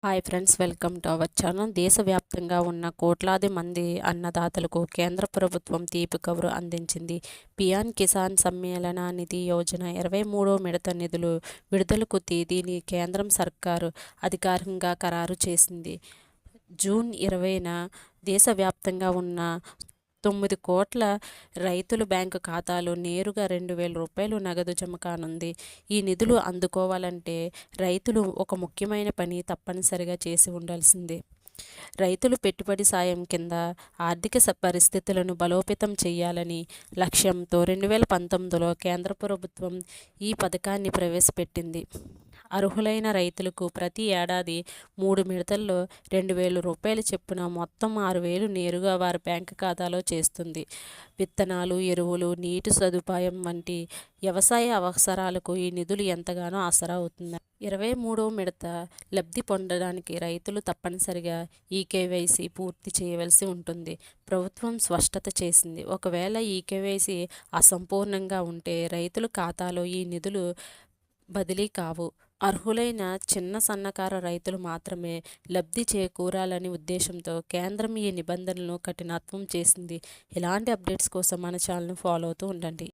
Hi friends, welcome to our channel. దేశవ్యాప్తంగా ఉన్న కోట్లాది మంది అన్నదాతలకు కేంద్ర ప్రభుత్వం తీపి కబురు అందించింది. పిఎం కిసాన్ సమ్మాన నిధి యోజన 23వ విడత నిధులు విడుదలకు తేదీని కేంద్రం సర్కారు అధికారికంగా ఖరారు చేసింది. జూన్ 20న దేశవ్యాప్తంగా ఉన్న 9 కోట్ల రైతుల బ్యాంకు ఖాతాలో నేరుగా 2,000 రూపాయలు నగదు జమ కానుంది. ఈ నిధులు అందుకోవాలంటే రైతులు ఒక ముఖ్యమైన పని తప్పనిసరిగా చేసి ఉండాల్సిందే. రైతులు పెట్టుబడి సాయం కింద ఆర్థిక పరిస్థితులను బలోపేతం చేయాలని లక్ష్యంతో 2019లో కేంద్ర ప్రభుత్వం ఈ పథకాన్ని ప్రవేశపెట్టింది. అర్హులైన రైతులకు ప్రతి ఏడాది 3 విడతల్లో 2,000 రూపాయల చొప్పున మొత్తం 6,000 నేరుగా వారి బ్యాంకు ఖాతాలో చేస్తుంది. విత్తనాలు, ఎరువులు, నీటి సదుపాయం వంటి వ్యవసాయ అవసరాలకు ఈ నిధులు ఎంతగానో ఆసరా అవుతుంది. 23వ విడత లబ్ధి పొందడానికి రైతులు తప్పనిసరిగా ఈకేవైసీ పూర్తి చేయవలసి ఉంటుంది. ప్రభుత్వం స్పష్టత చేసింది. ఒకవేళ ఈకేవైసీ అసంపూర్ణంగా ఉంటే రైతుల ఖాతాలో ఈ నిధులు బదిలీ కావు. అర్హులైన చిన్న సన్నకారు రైతులు మాత్రమే లబ్ధి చేకూరాలని ఉద్దేశంతో కేంద్రం ఈ నిబంధనలను కఠినత్వం చేసింది. ఇలాంటి అప్డేట్స్ కోసం మన ఛానల్ని ఫాలో అవుతూ ఉండండి.